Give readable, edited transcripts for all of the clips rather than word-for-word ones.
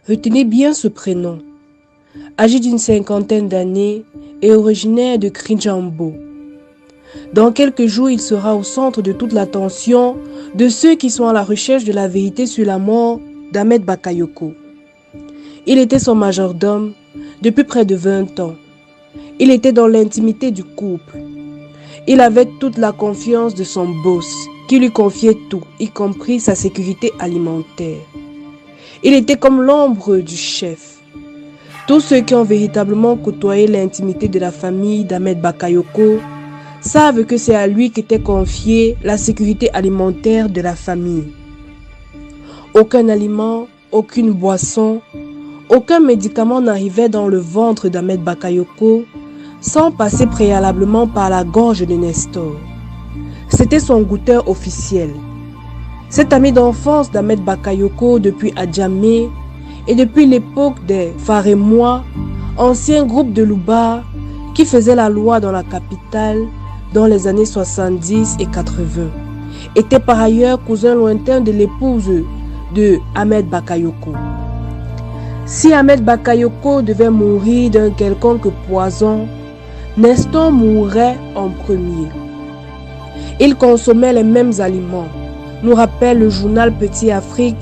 Retenez bien ce prénom. Âgé d'une cinquantaine d'années et originaire de Krinjambo. Dans quelques jours, il sera au centre de toute l'attention de ceux qui sont à la recherche de la vérité sur la mort d'Ahmed Bakayoko. Il était son majordome depuis près de 20 ans. Il était dans l'intimité du couple. Il avait toute la confiance de son boss, qui lui confiait tout, y compris sa sécurité alimentaire. Il était comme l'ombre du chef. Tous ceux qui ont véritablement côtoyé l'intimité de la famille d'Ahmed Bakayoko savent que c'est à lui qu'était confiée la sécurité alimentaire de la famille. Aucun aliment, aucune boisson, aucun médicament n'arrivait dans le ventre d'Ahmed Bakayoko sans passer préalablement par la gorge de Nestor. C'était son goûteur officiel. Cet ami d'enfance d'Ahmed Bakayoko depuis Adjamé et depuis l'époque des Farémois, ancien groupe de Louba qui faisait la loi dans la capitale dans les années 70 et 80, était par ailleurs cousin lointain de l'épouse de Ahmed Bakayoko. Si Ahmed Bakayoko devait mourir d'un quelconque poison, Nestor mourrait en premier. Il consommait les mêmes aliments, nous rappelle le journal Petit Afrique,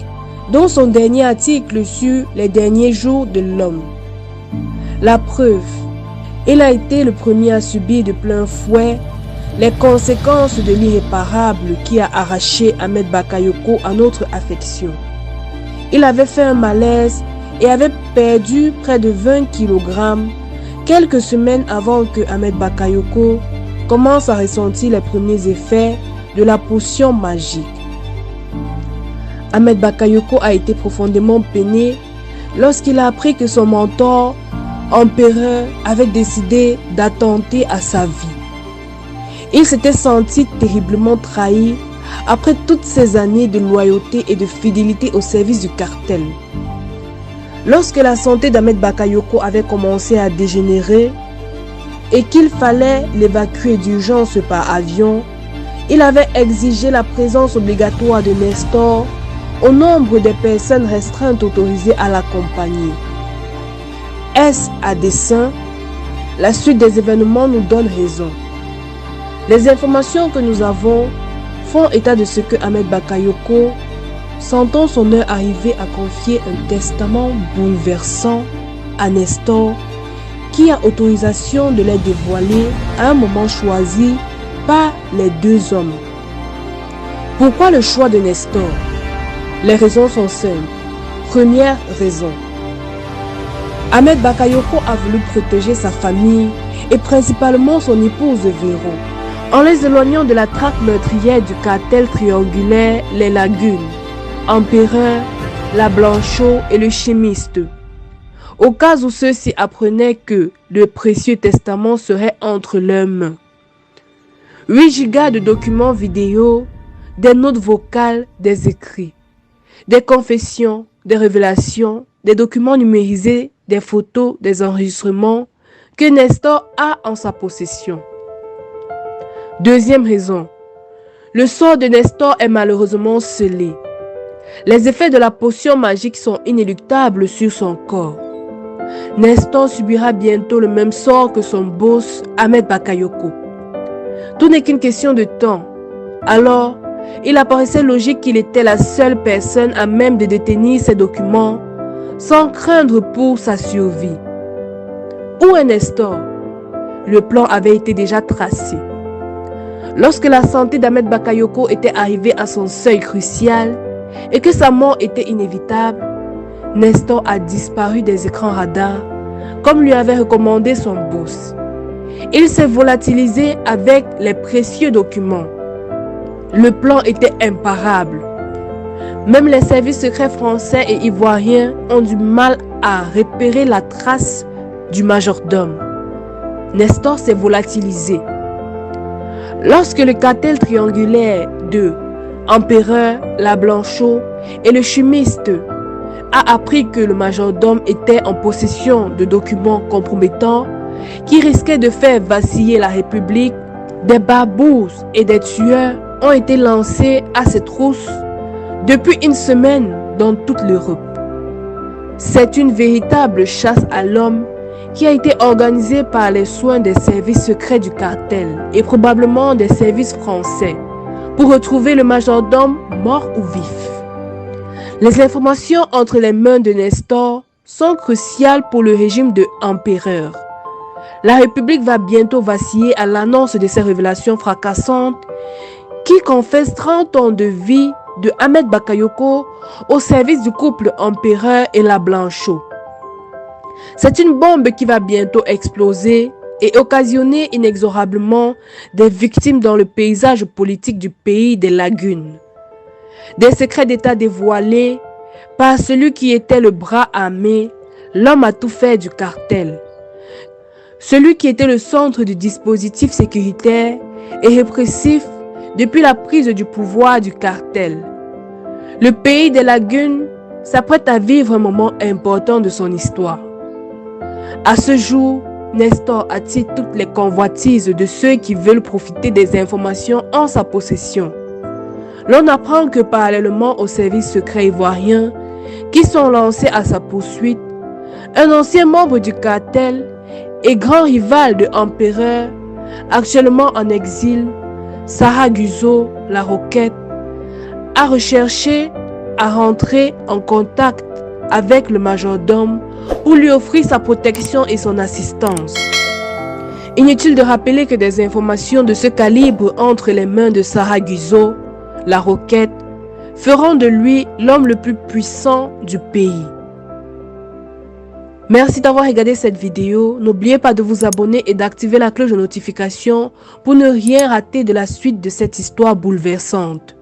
dont son dernier article sur les derniers jours de l'homme. La preuve, il a été le premier à subir de plein fouet les conséquences de l'irréparable qui a arraché Ahmed Bakayoko à notre affection. Il avait fait un malaise et avait perdu près de 20 kg quelques semaines avant que Ahmed Bakayoko commence à ressentir les premiers effets de la potion magique. Ahmed Bakayoko a été profondément peiné lorsqu'il a appris que son mentor, empereur, avait décidé d'attenter à sa vie. Il s'était senti terriblement trahi après toutes ces années de loyauté et de fidélité au service du cartel. Lorsque la santé d'Ahmed Bakayoko avait commencé à dégénérer et qu'il fallait l'évacuer d'urgence par avion, il avait exigé la présence obligatoire de Nestor au nombre des personnes restreintes autorisées à l'accompagner. Est-ce à dessein? La suite des événements nous donne raison. Les informations que nous avons font état de ce que Ahmed Bakayoko, sentant son heure arriver, à confier un testament bouleversant à Nestor, qui a autorisation de les dévoiler à un moment choisi par les deux hommes. Pourquoi le choix de Nestor? Les raisons sont simples. Première raison. Ahmed Bakayoko a voulu protéger sa famille et principalement son épouse Véro, en les éloignant de la traque meurtrière du cartel triangulaire Les Lagunes, Empereur, La Blanchot et le chimiste. Au cas où ceux-ci apprenaient que le précieux testament serait entre leurs mains. 8 gigas de documents vidéo, des notes vocales, des écrits, des confessions, des révélations, des documents numérisés, des photos, des enregistrements que Nestor a en sa possession. Deuxième raison, le sort de Nestor est malheureusement scellé. Les effets de la potion magique sont inéluctables sur son corps. Nestor subira bientôt le même sort que son boss Ahmed Bakayoko. Tout n'est qu'une question de temps. Alors, il apparaissait logique qu'il était la seule personne à même de détenir ces documents sans craindre pour sa survie. Où est Nestor? Le plan avait été déjà tracé. Lorsque la santé d'Ahmed Bakayoko était arrivée à son seuil crucial et que sa mort était inévitable, Nestor a disparu des écrans radars comme lui avait recommandé son boss. Il s'est volatilisé avec les précieux documents. Le plan était imparable. Même les services secrets français et ivoiriens ont du mal à repérer la trace du majordome. Nestor s'est volatilisé. Lorsque le cartel triangulaire de Empereur, La Blanchot et le chimiste a appris que le majordome était en possession de documents compromettants qui risquaient de faire vaciller la République, des barbouzes et des tueurs ont été lancés à ses trousses depuis une semaine dans toute l'Europe. C'est une véritable chasse à l'homme qui a été organisée par les soins des services secrets du cartel et probablement des services français pour retrouver le majordome mort ou vif. Les informations entre les mains de Nestor sont cruciales pour le régime de empereur. La République va bientôt vaciller à l'annonce de ces révélations fracassantes qui confessent 30 ans de vie de Ahmed Bakayoko au service du couple empereur et la Blanchot. C'est une bombe qui va bientôt exploser et occasionner inexorablement des victimes dans le paysage politique du pays des lagunes. Des secrets d'État dévoilés par celui qui était le bras armé, l'homme à tout faire du cartel. Celui qui était le centre du dispositif sécuritaire et répressif depuis la prise du pouvoir du cartel. Le pays des lagunes s'apprête à vivre un moment important de son histoire. À ce jour, Nestor attire toutes les convoitises de ceux qui veulent profiter des informations en sa possession. L'on apprend que parallèlement aux services secrets ivoiriens qui sont lancés à sa poursuite, un ancien membre du cartel et grand rival de l'empereur, actuellement en exil, Saraguzo, la Roquette, a recherché à rentrer en contact avec le majordome pour lui offrir sa protection et son assistance. Inutile de rappeler que des informations de ce calibre entre les mains de Saraguzo, la Roquette, feront de lui l'homme le plus puissant du pays. Merci d'avoir regardé cette vidéo. N'oubliez pas de vous abonner et d'activer la cloche de notification pour ne rien rater de la suite de cette histoire bouleversante.